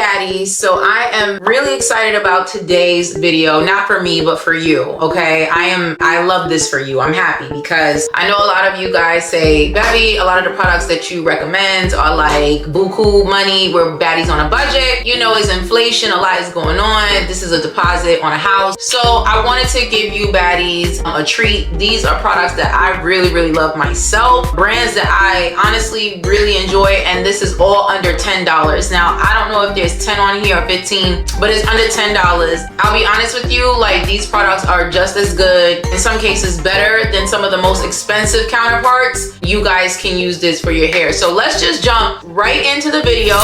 baddies. So I am really excited about today's video, not for me but for you. Okay, I love this for you. I'm happy because I know a lot of you guys say, Baddie, a lot of the products that you recommend are like buku money. We're baddies on a budget, you know, it's inflation, a lot is going on. This is a deposit on a house. So I wanted to give you baddies a treat. These are products that I really love myself, brands that I honestly really enjoy, and this is all under $10. Now I don't know if there's 10 on here or 15, but it's under $10. I'll be honest with you, like, these products are just as good, in some cases better than some of the most expensive counterparts. You guys can use this for your hair. So let's just jump right into the video.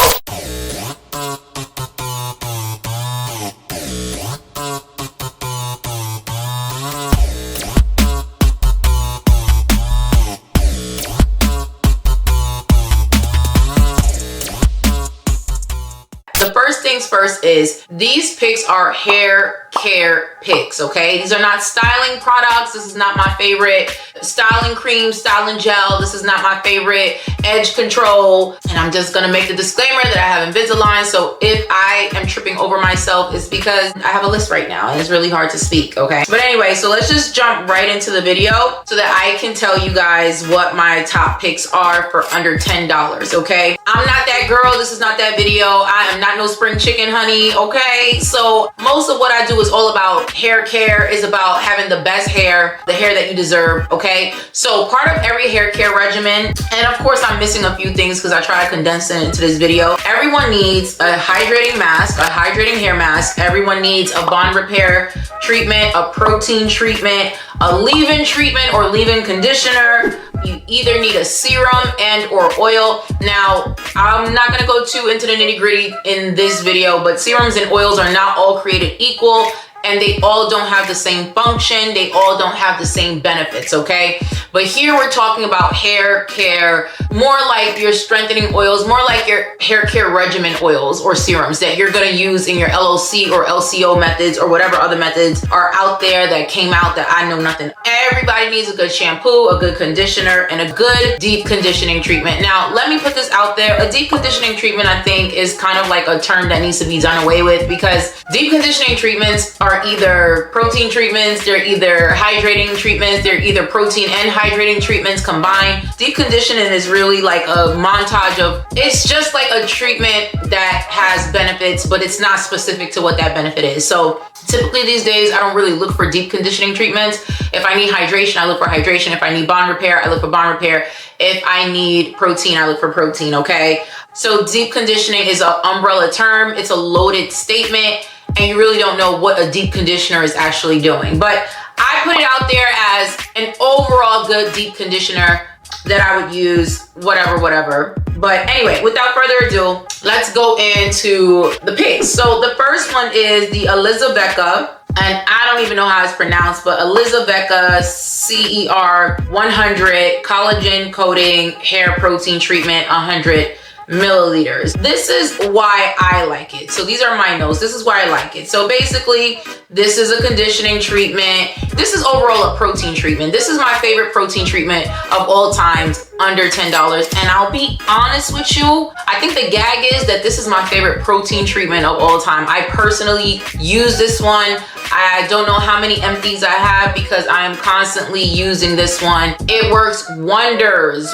The first things first is these picks are hair care picks, okay? These are not styling products. This is not my favorite styling cream, styling gel. This is not my favorite edge control. And I'm just gonna make the disclaimer that I have Invisalign, so if I am tripping over myself, it's because I have a list right now and it's really hard to speak, okay? But anyway, so let's just jump right into the video so that I can tell you guys what my top picks are for under $10, okay? I'm not that girl. This is not that video. I am not no spring chicken, honey, okay? So most of what I do is all about hair care, is about having the best hair, the hair that you deserve, okay? So part of every hair care regimen, and of course I'm missing a few things because I try to condense it into this video. Everyone needs a hydrating mask, a hydrating hair mask. Everyone needs a bond repair treatment, a protein treatment, a leave-in treatment or leave-in conditioner. You either need a serum and or oil. Now, I'm not gonna go too into the nitty-gritty in this video, but serums and oils are not all created equal, and they all don't have the same function. They all don't have the same benefits, okay? But here we're talking about hair care, more like your strengthening oils, more like your hair care regimen oils or serums that you're gonna use in your LOC or LCO methods or whatever other methods are out there that came out that I know nothing. Everybody needs a good shampoo, a good conditioner, and a good deep conditioning treatment. Now, let me put this out there. A deep conditioning treatment, I think, is kind of like a term that needs to be done away with, because deep conditioning treatments are either protein treatments, they're either hydrating treatments, they're either protein and hydrating treatments combined. Deep conditioning is really like a montage of, it's just like a treatment that has benefits, but it's not specific to what that benefit is. So typically these days, I don't really look for deep conditioning treatments. If I need hydration, I look for hydration. If I need bond repair, I look for bond repair. If I need protein, I look for protein, okay? So deep conditioning is an umbrella term. It's a loaded statement, and you really don't know what a deep conditioner is actually doing. But I put it out there as an overall good deep conditioner that I would use, whatever. But anyway, without further ado, let's go into the picks. So the first one is the Elizavecca, and I don't even know how it's pronounced, but Elizavecca CER 100 collagen coating hair protein treatment, 100 milliliters. This is why I like it. So these are my notes. This is why I like it. So basically, this is a conditioning treatment. This is overall a protein treatment. This is my favorite protein treatment of all times, under $10. And I'll be honest with you, I think the gag is that this is my favorite protein treatment of all time. I personally use this one. I don't know how many empties I have because I am constantly using this one. It works wonders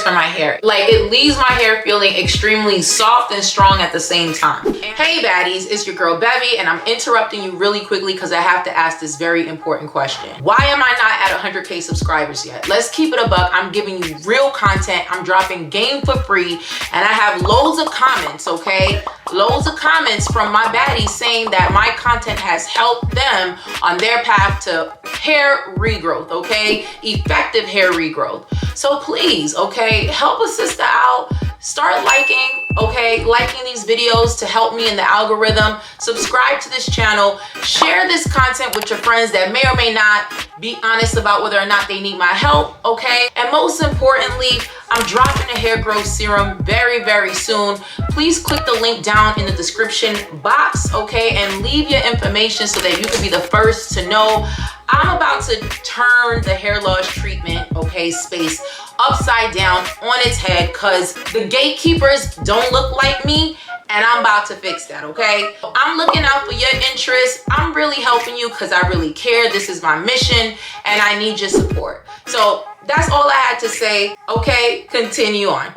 for my hair. Like, it leaves my hair feeling extremely soft and strong at the same time. Hey baddies, it's your girl Bevy, and I'm interrupting you really quickly because I have to ask this very important question. Why am I not at 100K subscribers yet? Let's keep it a buck. I'm giving you real content. I'm dropping game for free, and I have loads of comments, okay? Loads of comments from my baddies saying that my content has helped them on their path to hair regrowth, okay? Effective hair regrowth. So please, okay, help a sister out. Start liking, okay? Liking these videos to help me in the algorithm. Subscribe to this channel. Share this content with your friends that may or may not be honest about whether or not they need my help, okay? And most importantly, I'm dropping a hair growth serum very soon. Please click the link down in the description box, okay? And leave your information so that you can be the first to know. I'm about to turn the hair loss treatment, okay, space upside down on its head, because the gatekeepers don't look like me and I'm about to fix that, okay? I'm looking out for your interests. I'm really helping you because I really care. This is my mission and I need your support. So that's all I had to say. Okay, continue on.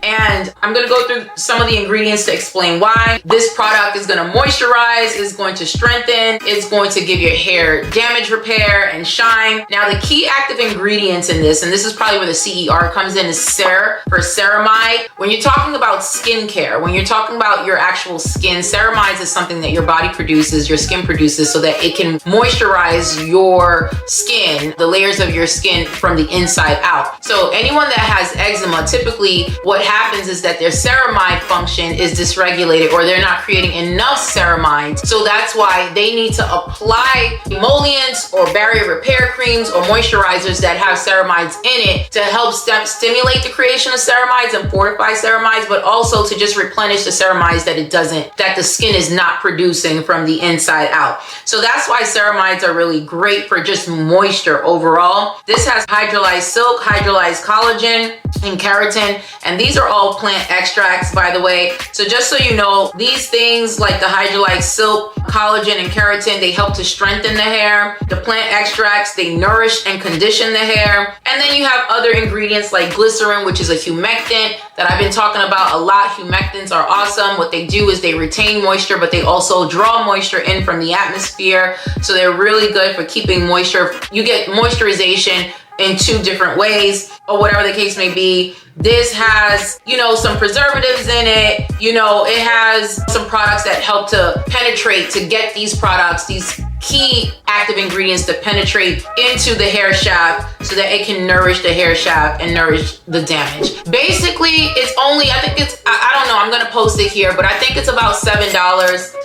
And I'm gonna go through some of the ingredients to explain why. This product is gonna moisturize, is going to strengthen, it's going to give your hair damage repair and shine. Now the key active ingredients in this, and this is probably where the CER comes in, is ceramide. When you're talking about skincare, when you're talking about your actual skin, ceramide is something that your body produces, your skin produces, so that it can moisturize your skin, the layers of your skin from the inside out. So anyone that has eczema, typically what happens is that their ceramide function is dysregulated, or they're not creating enough ceramide. So that's why they need to apply emollients or barrier repair creams or moisturizers that have ceramides in it to help stimulate the creation of ceramides and fortify ceramides, but also to just replenish the ceramides that the skin is not producing from the inside out. So that's why ceramides are really great for just moisture overall. This has hydrolyzed silk, hydrolyzed collagen, and keratin, and these are all plant extracts, by the way. So just so you know, these things like the hydrolyzed silk, collagen, and keratin, they help to strengthen the hair. The plant extracts, they nourish and condition the hair. And then you have other ingredients like glycerin, which is a humectant that I've been talking about a lot. Humectants are awesome. What they do is they retain moisture, but they also draw moisture in from the atmosphere. So they're really good for keeping moisture. You get moisturization in 2 different ways, or whatever the case may be. This has, some preservatives in it. It has some products that help to penetrate, to get these products, these key active ingredients to penetrate into the hair shaft so that it can nourish the hair shaft and nourish the damage. Basically, it's only, I don't know, I'm gonna post it here, but I think it's about $7.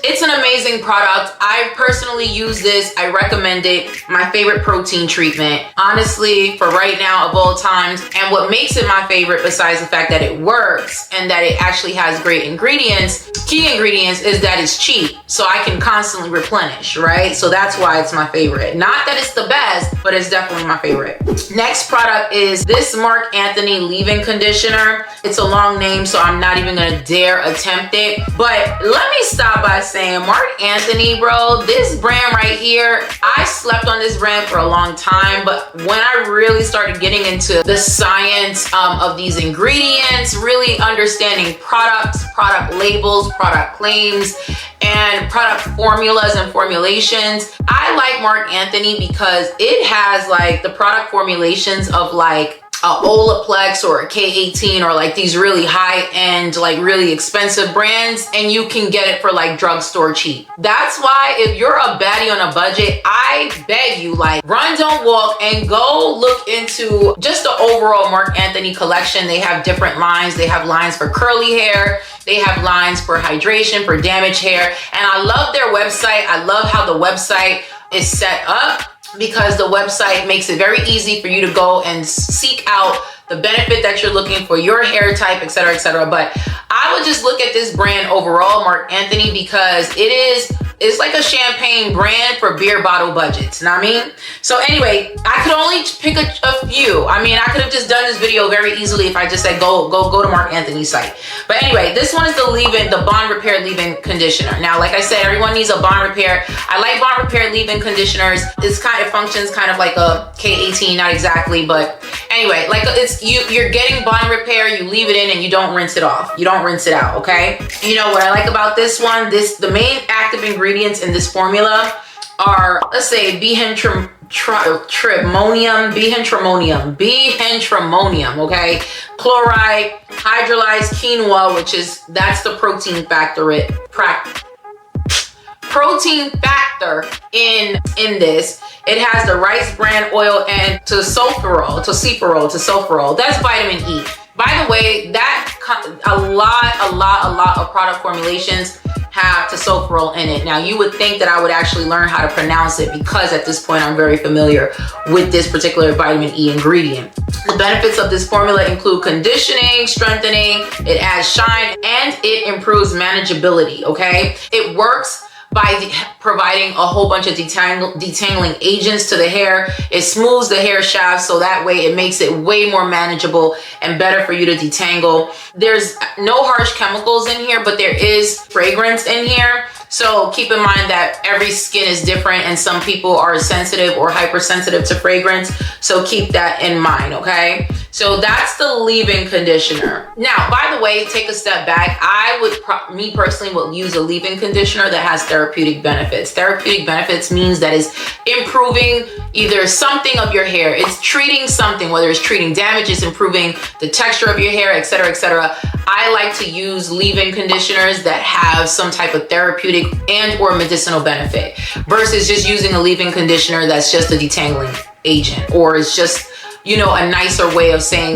It's an amazing product. I personally use this. I recommend it. My favorite protein treatment, honestly, for right now of all times. And what makes it my favorite, besides the fact that it works and that it actually has great ingredients, key ingredients, is that it's cheap. So I can constantly replenish, right? So that's why it's my favorite. Not that it's the best, but it's definitely my favorite. Next product is this Marc Anthony leave-in conditioner. It's a long name, so I'm not even gonna dare attempt it. But let me stop by saying, Marc Anthony, bro, this brand right here, I slept on this brand for a long time, but when I really started getting into the science of these ingredients, really understanding products, product labels, product claims, and product formulas and formulations, I like Marc Anthony because it has like the product formulations of like a Olaplex or a K18 or like these really high-end, like really expensive brands, and you can get it for like drugstore cheap. That's why if you're a baddie on a budget, I beg you, like, run, don't walk, and go look into just the overall Marc Anthony collection. They have different lines. They have lines for curly hair. They have lines for hydration, for damaged hair. And I love their website. I love how the website is set up, because the website makes it very easy for you to go and seek out the benefit that you're looking for, your hair type, etc., etc. But I would just look at this brand overall, Marc Anthony, because it's like a champagne brand for beer bottle budgets, you know what I mean? So anyway, I could only pick a few. I mean, I could have just done this video very easily if I just said go to Marc Anthony's site. But anyway, this one is the leave-in, the bond repair leave-in conditioner. Now, like I said, everyone needs a bond repair. I like bond repair leave-in conditioners. It functions kind of like a K18, not exactly, but anyway, like you're getting bond repair, you leave it in and you don't rinse it off. You don't rinse it out, okay? You know what I like about this one? The main active ingredients in this formula are, let's say, bihentrimonium, okay? Chloride, hydrolyzed quinoa, that's the protein factor in this. It has the rice bran oil and tocopherol. That's vitamin E. By the way, that a lot of product formulations have tocopherol in it. Now, you would think that I would actually learn how to pronounce it, because at this point I'm very familiar with this particular vitamin E ingredient. The benefits of this formula include conditioning, strengthening, it adds shine, and it improves manageability, okay? It works by providing a whole bunch of detangling agents to the hair. It smooths the hair shaft, so that way it makes it way more manageable and better for you to detangle. There's no harsh chemicals in here, but there is fragrance in here. So keep in mind that every skin is different and some people are sensitive or hypersensitive to fragrance. So keep that in mind, okay? So that's the leave-in conditioner. Now, by the way, take a step back. I would, me personally, would use a leave-in conditioner that has therapeutic benefits. Therapeutic benefits means that it's improving either something of your hair. It's treating something, whether it's treating damage, it's improving the texture of your hair, etc., etc. I like to use leave-in conditioners that have some type of therapeutic and or medicinal benefit versus just using a leave-in conditioner that's just a detangling agent, or it's just, you know, a nicer way of saying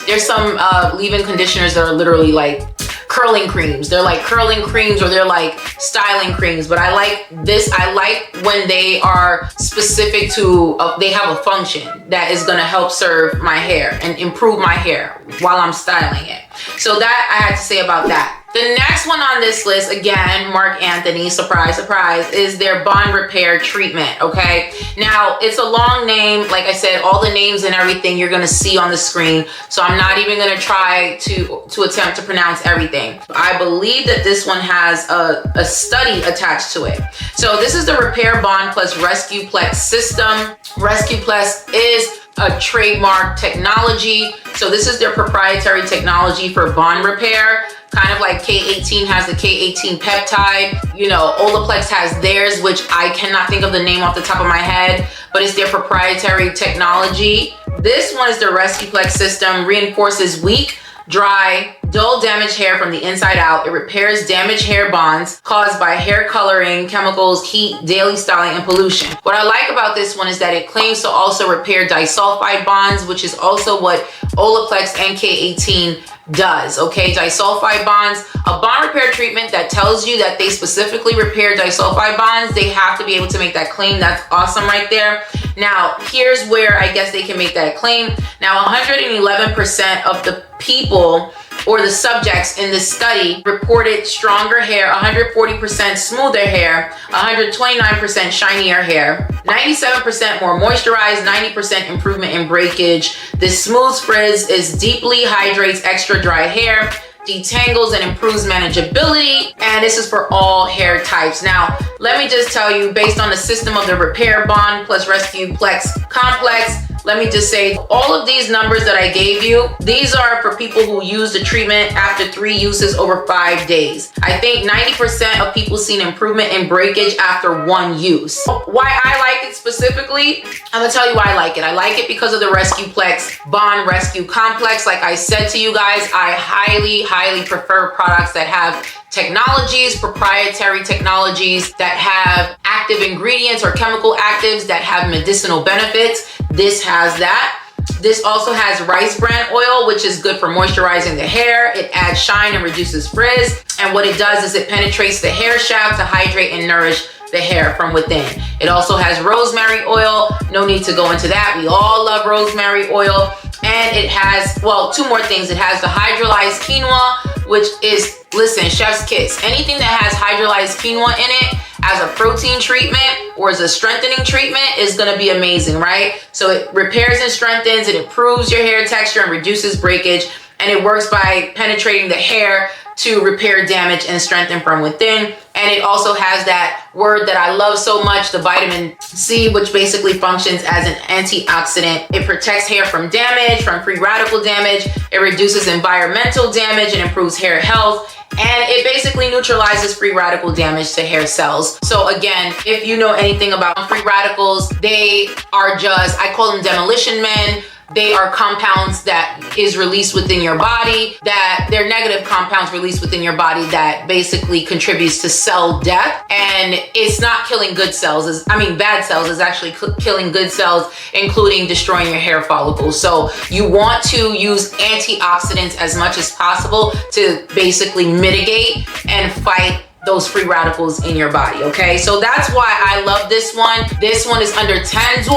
there's some leave-in conditioners that are literally like curling creams. They're like curling creams or they're like styling creams, but I like this. I like when they are specific to, they have a function that is gonna help serve my hair and improve my hair while I'm styling it. So that I had to say about that. The next one on this list, again, Marc Anthony, surprise, surprise, is their Bond Repair Treatment, okay? Now, it's a long name. Like I said, all the names and everything you're gonna see on the screen, so I'm not even gonna try to attempt to pronounce everything. I believe that this one has a study attached to it. So this is the Repair Bond plus Rescuplex system. Rescuplex is a trademark technology. So this is their proprietary technology for bond repair. Kind of like K18 has the K18 peptide. You know, Olaplex has theirs, which I cannot think of the name off the top of my head, but it's their proprietary technology. This one is the Rescuplex system, reinforces weak, dry, dull, damaged hair from the inside out. It repairs damaged hair bonds caused by hair coloring, chemicals, heat, daily styling, and pollution. What I like about this one is that it claims to also repair disulfide bonds, which is also what Olaplex and K18 does, okay? Disulfide bonds, a bond repair treatment that tells you that they specifically repair disulfide bonds, they have to be able to make that claim. That's awesome right there. Now, here's where I guess they can make that claim. Now, 111% of the people or the subjects in this study reported stronger hair, 140% smoother hair, 129% shinier hair, 97% more moisturized, 90% improvement in breakage. This smooth frizz is deeply hydrates extra dry hair, detangles and improves manageability, and this is for all hair types. Now, let me just tell you, based on the system of the Repair Bond plus Rescuplex complex, let me just say, all of these numbers that I gave you, these are for people who use the treatment after 3 uses over 5 days. I think 90% of people seen improvement in breakage after 1 use. Why I like it specifically, I'm gonna tell you why I like it. I like it because of the Rescuplex Bond Rescue Complex. Like I said to you guys, I highly, highly prefer products that have technologies, proprietary technologies that have active ingredients or chemical actives that have medicinal benefits. This has that. This also has rice bran oil, which is good for moisturizing the hair. It adds shine and reduces frizz. And what it does is it penetrates the hair shaft to hydrate and nourish the hair from within. It also has rosemary oil. No need to go into that. We all love rosemary oil. And it has, well, 2 more things. It has the hydrolyzed quinoa, which is, listen, chef's kiss. Anything that has hydrolyzed quinoa in it as a protein treatment or as a strengthening treatment is gonna be amazing, right? So it repairs and strengthens, it improves your hair texture and reduces breakage, and it works by penetrating the hair to repair damage and strengthen from within. And it also has that word that I love so much, the vitamin C, which basically functions as an antioxidant. It protects hair from damage, from free radical damage. It reduces environmental damage and improves hair health. And it basically neutralizes free radical damage to hair cells. So again, if you know anything about free radicals, they are just, I call them demolition men. They are compounds that is released within your body, that they're negative compounds released within your body that basically contributes to cell death. And it's not killing good cells, bad cells, is actually killing good cells, including destroying your hair follicles. So you want to use antioxidants as much as possible to basically mitigate and fight those free radicals in your body, okay? So that's why I love this one. This one is under $10,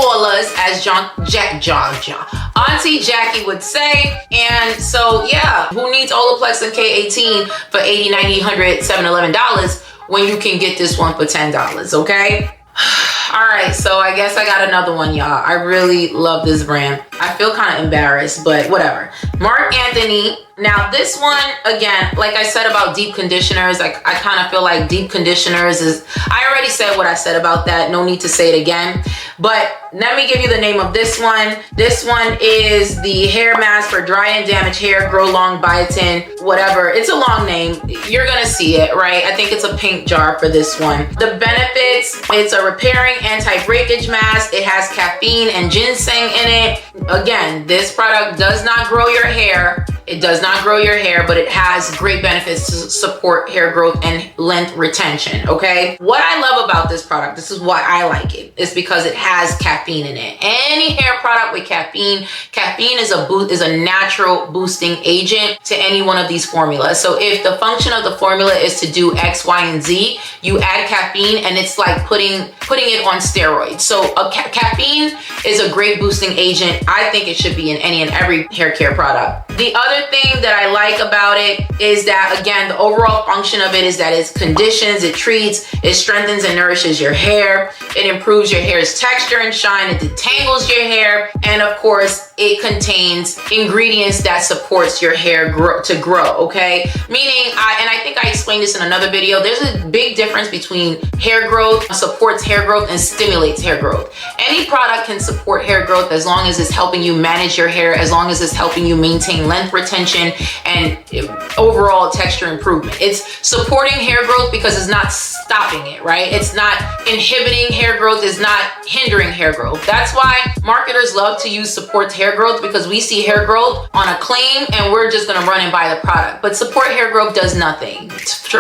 as Auntie Jackie would say. And so, yeah, who needs Olaplex and K18 for $80, $90, $100, $711 when you can get this one for $10, okay? All right, so I guess I got another one, y'all. I really love this brand. I feel kind of embarrassed, but whatever. Marc Anthony. Now this one, again, like I said about deep conditioners, I kind of feel like deep conditioners is, I already said what I said about that. No need to say it again. But let me give you the name of this one. This one is the hair mask for dry and damaged hair, grow long, biotin, whatever. It's a long name. You're gonna see it, right? I think it's a pink jar for this one. The benefits, it's a repairing anti-breakage mask. It has caffeine and ginseng in it. Again, this product does not grow your hair. It does not grow your hair, but it has great benefits to support hair growth and length retention, okay? What I love about this product, this is why I like it, is because it has caffeine in it. Any hair product with caffeine is a natural boosting agent to any one of these formulas. So if the function of the formula is to do X, Y, and Z, you add caffeine and it's like putting it on steroids. So caffeine is a great boosting agent. I think it should be in any and every hair care product. The other thing that I like about it is that, again, the overall function of it is that it conditions, it treats, it strengthens and nourishes your hair. It improves your hair's texture and shine. It detangles your hair. And of course, it contains ingredients that supports your hair to grow, okay? Meaning, I think I explained this in another video, there's a big difference between hair growth, supports hair growth, and stimulates hair growth. Any product can support hair growth as long as it's helping you manage your hair, as long as it's helping you maintain length retention and overall texture improvement. It's supporting hair growth because it's not stopping it, right? It's not inhibiting hair growth, it's not hindering hair growth. That's why marketers love to use supports hair growth, because we see hair growth on a claim and we're just gonna run and buy the product. But support hair growth does nothing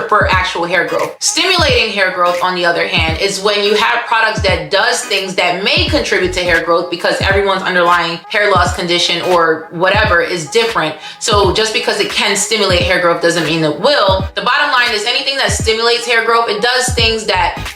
for actual hair growth. Stimulating hair growth, on the other hand, is when you have products that does things that may contribute to hair growth, because everyone's underlying hair loss condition or whatever is different. So just because it can stimulate hair growth doesn't mean it will. The bottom line is anything that stimulates hair growth, it does things that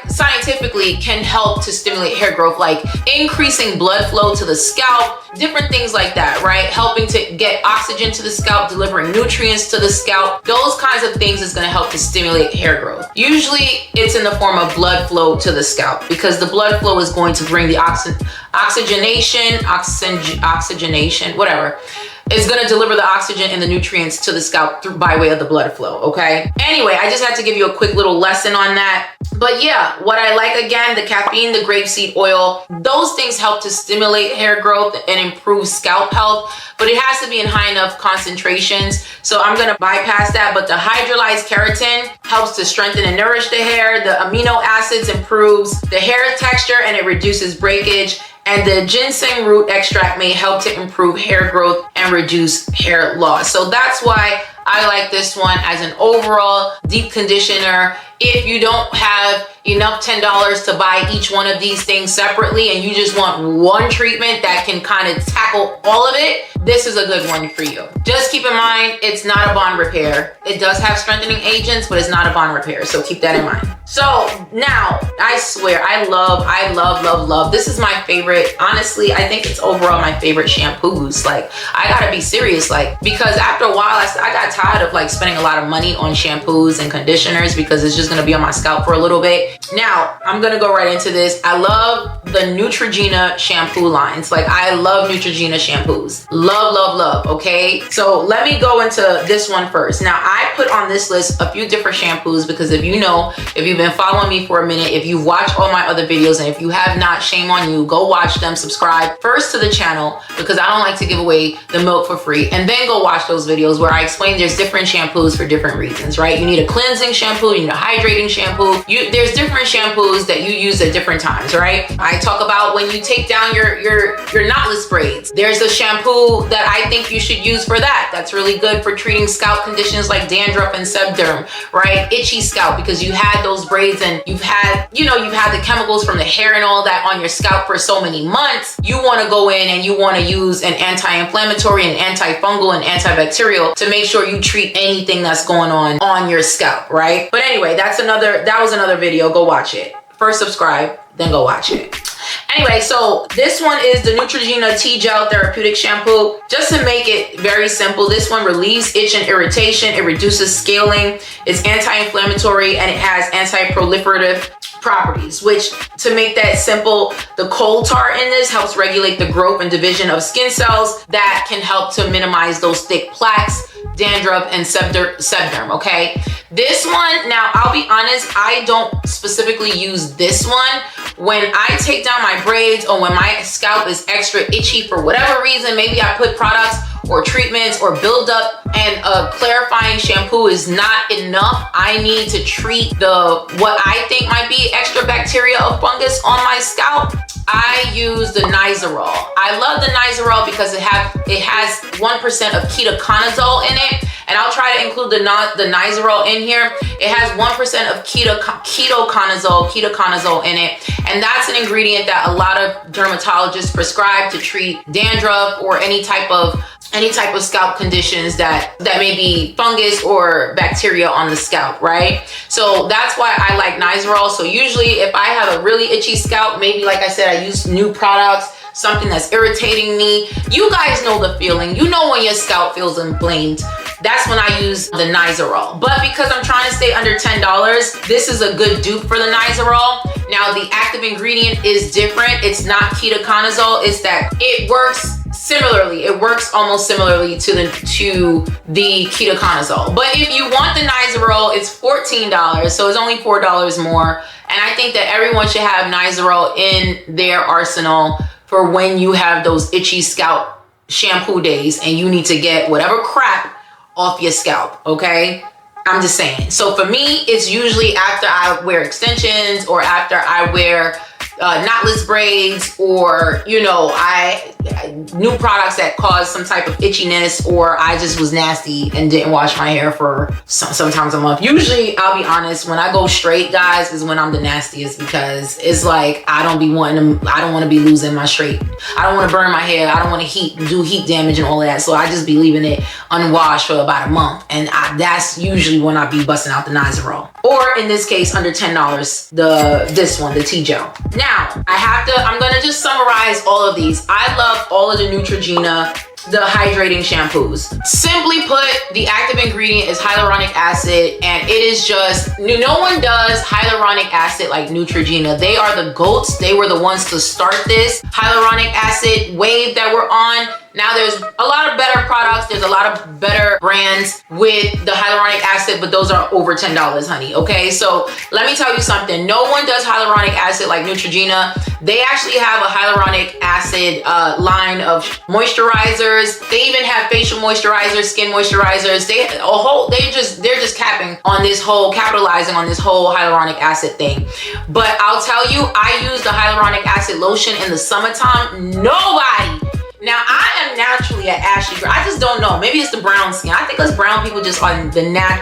scientifically can help to stimulate hair growth, like increasing blood flow to the scalp, different things like that, right? Helping to get oxygen to the scalp, delivering nutrients to the scalp. Those kinds of things is going to help to stimulate hair growth. Usually it's in the form of blood flow to the scalp, because the blood flow is going to bring the oxygenation, whatever. It's going to deliver the oxygen and the nutrients to the scalp by way of the blood flow, okay? Anyway, I just had to give you a quick little lesson on that. But yeah, what I like, again, the caffeine, the grapeseed oil, those things help to stimulate hair growth and improve scalp health, but it has to be in high enough concentrations. So I'm going to bypass that. But the hydrolyzed keratin helps to strengthen and nourish the hair. The amino acids improves the hair texture and it reduces breakage. And the ginseng root extract may help to improve hair growth and reduce hair loss. So that's why I like this one as an overall deep conditioner. If you don't have enough $10 to buy each one of these things separately and you just want one treatment that can kind of tackle all of it, this is a good one for you. Just keep in mind, it's not a bond repair. It does have strengthening agents, but it's not a bond repair. So keep that in mind. So now, I swear, I love. This is my favorite. Honestly, I think it's overall my favorite shampoos. Like, I gotta be serious, like, because after a while, I got tired of like spending a lot of money on shampoos and conditioners because it's just gonna be on my scalp for a little bit. Now, I'm gonna go right into this. I love the Neutrogena shampoo lines. Like, I love Neutrogena shampoos. Love, okay? So let me go into this one first. Now, I put on this list a few different shampoos because if you've been following me for a minute, if you've watched all my other videos, and if you have not, shame on you, go watch them, subscribe first to the channel because I don't like to give away the milk for free, and then go watch those videos where I explain there's different shampoos for different reasons, right? You need a cleansing shampoo, you need a hydrating shampoo. There's different shampoos that you use at different times, right? I talk about when you take down your knotless braids. There's a shampoo that I think you should use for that. That's really good for treating scalp conditions like dandruff and sebderm, right? Itchy scalp, because you had those braids and you've had the chemicals from the hair and all that on your scalp for so many months. You want to go in and you want to use an anti-inflammatory and antifungal and antibacterial to make sure you treat anything that's going on your scalp, right? But anyway, that was another video. Go watch it. First subscribe, then go watch it. Anyway, so this one is the Neutrogena Tea Gel Therapeutic Shampoo. Just to make it very simple, this one relieves itch and irritation. It reduces scaling. It's anti-inflammatory and it has anti-proliferative properties, which, to make that simple, the coal tar in this helps regulate the growth and division of skin cells that can help to minimize those thick plaques, dandruff, and sebderm, okay? This one, now I'll be honest, I don't specifically use this one. When I take down my braids or when my scalp is extra itchy for whatever reason, maybe I put products or treatments or build up and a clarifying shampoo is not enough, I need to treat what I think might be extra bacteria or fungus on my scalp. I use the Nizoral. I love the Nizoral because it has 1% of ketoconazole in it, and I'll try to include the Nizoral in here. It has 1% of ketoconazole in it, and that's an ingredient that a lot of dermatologists prescribe to treat dandruff or any type of scalp conditions that may be fungus or bacteria on the scalp, right? So that's why I like Nizoral. So usually if I have a really itchy scalp, maybe like I said, I use new products, something that's irritating me. You guys know the feeling. You know when your scalp feels inflamed. That's when I use the Nizoral. But because I'm trying to stay under $10, this is a good dupe for the Nizoral. Now the active ingredient is different. It's not ketoconazole. It's that it works similarly. It works almost similarly to the ketoconazole. But if you want the Nizoral, it's $14, so it's only $4 more. And I think that everyone should have Nizoral in their arsenal for when you have those itchy scalp shampoo days and you need to get whatever crap off your scalp, okay? I'm just saying. So for me, it's usually after I wear extensions or after I wear knotless braids, or new products that cause some type of itchiness, or I just was nasty and didn't wash my hair for sometimes a month. Usually, I'll be honest, when I go straight, guys, is when I'm the nastiest, because it's like I don't want to be losing my straight. I don't want to burn my hair. I don't want to do heat damage and all of that. So I just be leaving it unwashed for about a month, and that's usually when I be busting out the Nizoral. Or in this case, under $10, this one, the tea gel. Now, I'm gonna just summarize all of these. I love all of the Neutrogena, the hydrating shampoos. Simply put, the active ingredient is hyaluronic acid, and it is just, no one does hyaluronic acid like Neutrogena. They are the GOATs. They were the ones to start this hyaluronic acid wave that we're on. Now there's a lot of better products. There's a lot of better brands with the hyaluronic acid, but those are over $10, honey, okay? So let me tell you something. No one does hyaluronic acid like Neutrogena. They actually have a hyaluronic acid line of moisturizers. They even have facial moisturizers, skin moisturizers. They're just capitalizing on this whole hyaluronic acid thing. But I'll tell you, I use the hyaluronic acid lotion in the summertime. Nobody. Now, I am naturally an ashy girl. I just don't know. Maybe it's the brown skin. I think us brown people just are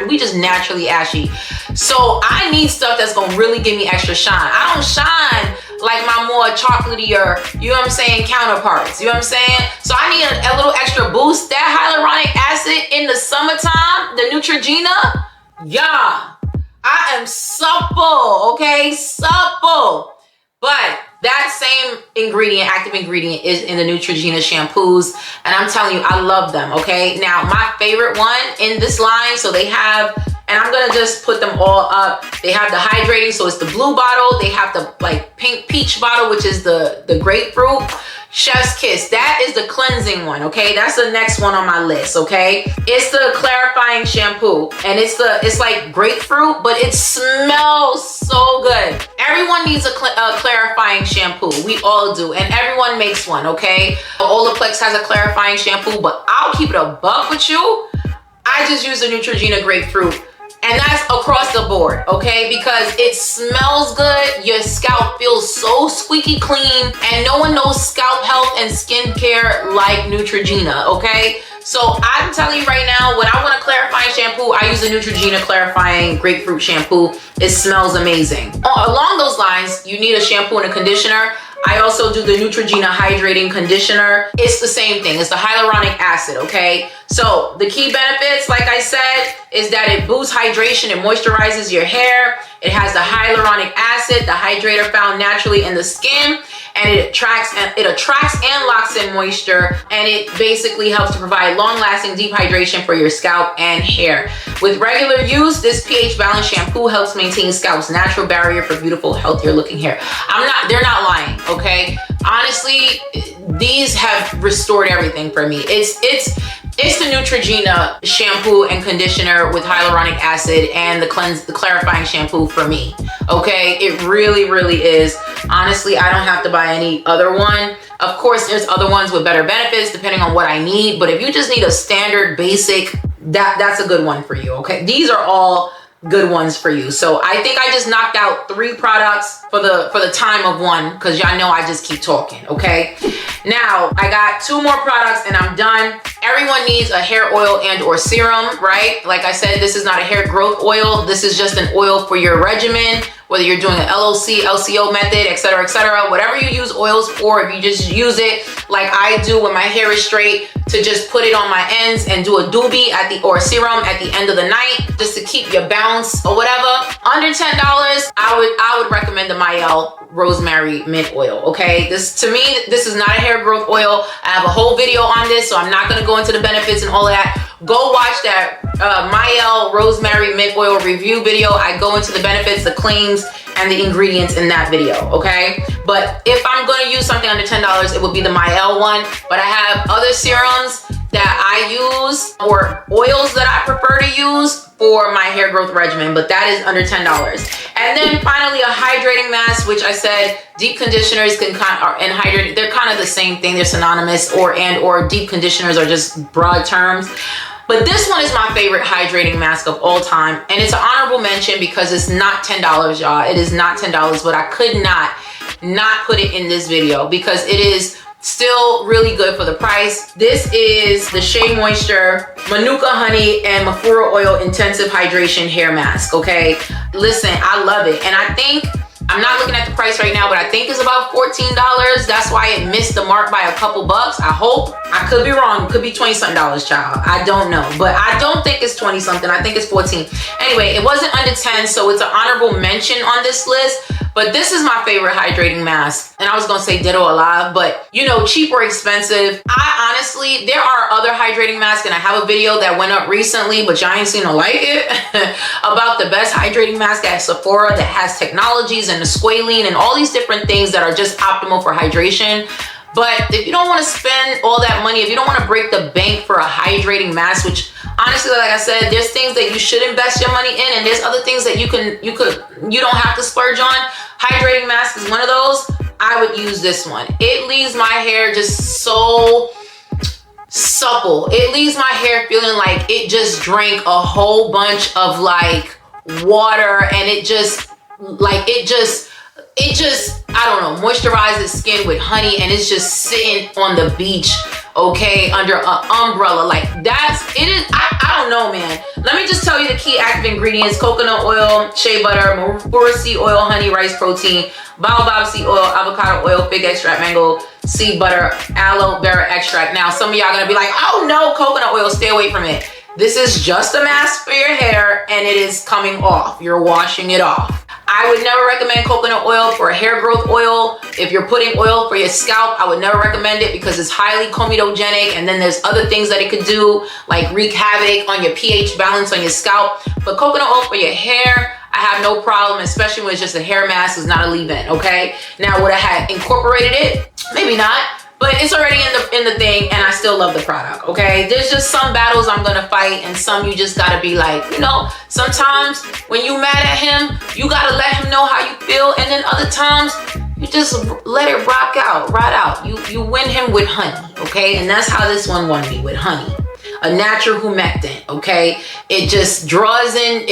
we just naturally ashy. So I need stuff that's gonna really give me extra shine. I don't shine like my more chocolatier, you know what I'm saying, counterparts. You know what I'm saying? So I need a little extra boost. That hyaluronic acid in the summertime, the Neutrogena, yeah. I am supple, okay? Supple. But that same ingredient, active ingredient, is in the Neutrogena shampoos, and I'm telling you, I love them, okay? Now, my favorite one in this line, so they have, and I'm gonna just put them all up. They have the hydrating, so it's the blue bottle. They have the like pink peach bottle, which is the grapefruit. Chef's Kiss, that is the cleansing one, okay? That's the next one on my list, okay? It's the clarifying shampoo, and it's like grapefruit, but it smells so good. Everyone needs a clarifying shampoo. We all do, and everyone makes one, okay? Olaplex has a clarifying shampoo, but I'll keep it a buck with you. I just use the Neutrogena grapefruit. And that's across the board, okay? Because it smells good, your scalp feels so squeaky clean, and no one knows scalp health and skincare like Neutrogena, okay? So I'm telling you right now, when I want a clarifying shampoo, I use the Neutrogena clarifying grapefruit shampoo. It smells amazing. Along those lines, you need a shampoo and a conditioner. I also do the Neutrogena hydrating conditioner. It's the same thing. It's the hyaluronic acid, okay? So the key benefits, like I said, is that it boosts hydration. It moisturizes your hair. It has the hyaluronic acid, the hydrator found naturally in the skin. and it attracts and locks in moisture, and it basically helps to provide long-lasting deep hydration for your scalp and hair. With regular use, this pH balanced shampoo helps maintain scalp's natural barrier for beautiful, healthier looking hair. They're not lying, okay? Honestly, these have restored everything for me. It's the Neutrogena shampoo and conditioner with hyaluronic acid and the clarifying shampoo for me, okay? It really, really is. Honestly, I don't have to buy any other one. Of course, there's other ones with better benefits depending on what I need, but if you just need a standard basic, that's a good one for you, okay? These are all good ones for you. So I think I just knocked out 3 products for the time of one, because y'all know I just keep talking, okay? Now I got 2 more products and I'm done. Everyone needs a hair oil and or serum, right? Like I said, this is not a hair growth oil. This is just an oil for your regimen, whether you're doing an LOC, LCO method, etc., etc. Whatever you use oils for, if you just use it like I do when my hair is straight, to just put it on my ends and do a doobie or a serum at the end of the night, just to keep your bounce or whatever. Under $10, I would recommend the Mielle Rosemary Mint Oil, okay? To me, this is not a hair growth oil. I have a whole video on this, so I'm not gonna go into the benefits and all of that. Go watch that Mielle Rosemary Mint Oil review video. I go into the benefits, the claims, and the ingredients in that video, okay? But if I'm gonna use something under $10, it would be the Mielle one. But I have other serums that I use, or oils that I prefer to use for my hair growth regimen, but that is under $10. And then finally, a hydrating mask, which I said deep conditioners and hydrating, they're kind of the same thing. They're synonymous, or deep conditioners are just broad terms. But this one is my favorite hydrating mask of all time. And it's an honorable mention because it's not $10, y'all. It is not $10, but I could not put it in this video because it is still really good for the price. This is the Shea Moisture Manuka Honey and Mafura Oil Intensive Hydration Hair Mask, okay? Listen, I love it. And I think, I'm not looking at the price right now, but I think it's about $14. That's why it missed the mark by a couple bucks. I hope. I could be wrong. It could be 20 something dollars, child. I don't know, but I don't think it's 20 something. I think it's 14. Anyway, it wasn't under 10, so it's an honorable mention on this list. But this is my favorite hydrating mask. And I was gonna say ditto alive, but you know, cheap or expensive. I honestly, there are other hydrating masks, and I have a video that went up recently, but y'all ain't seen no like it, about the best hydrating mask at Sephora that has technologies and the squalene and all these different things that are just optimal for hydration. But if you don't want to spend all that money, if you don't want to break the bank for a hydrating mask, which honestly, like I said, there's things that you should invest your money in, and there's other things that you don't have to splurge on. Hydrating mask is one of those. I would use this one. It leaves my hair just so supple. It leaves my hair feeling like it just drank a whole bunch of like water, and it just I don't know, moisturizes skin with honey, and it's just sitting on the beach, okay, under an umbrella. Like I don't know, man. Let me just tell you the key active ingredients: coconut oil, shea butter, mafura seed oil, honey, rice protein, baobab seed oil, avocado oil, fig extract, mango seed butter, aloe vera extract. Now, some of y'all gonna be like, oh no, coconut oil, stay away from it. This is just a mask for your hair, and it is coming off. You're washing it off. I would never recommend coconut oil for a hair growth oil. If you're putting oil for your scalp, I would never recommend it because it's highly comedogenic, and then there's other things that it could do, like wreak havoc on your pH balance on your scalp. But coconut oil for your hair, I have no problem, especially when it's just a hair mask, it's not a leave-in, okay? Now, would I have incorporated it? Maybe not. But it's already in the thing, and I still love the product, okay? There's just some battles I'm gonna fight, and some you just gotta be like, you know, sometimes when you mad at him, you gotta let him know how you feel, and then other times, you just let it rock out, ride out. You win him with honey, okay? And that's how this one won me, with honey. A natural humectant, okay? It just draws in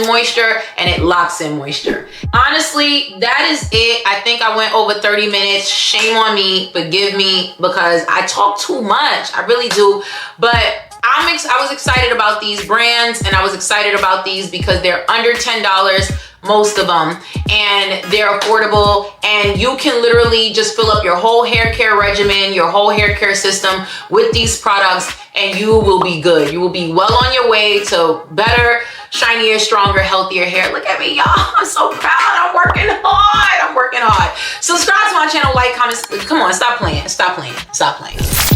moisture, and it locks in moisture. Honestly, that is it. I think I went over 30 minutes. Shame on me, forgive me, because I talk too much. I really do. But I was excited about these brands, and I was excited about these because they're under $10. most of them, and they're affordable, and you can literally just fill up your whole hair care regimen, your whole hair care system with these products, and you will be good. You will be well on your way to better, shinier, stronger, healthier hair. Look at me, y'all. I'm so proud. I'm working hard. I'm working hard. Subscribe to my channel, like, comment. Come on, stop playing. Stop playing. Stop playing.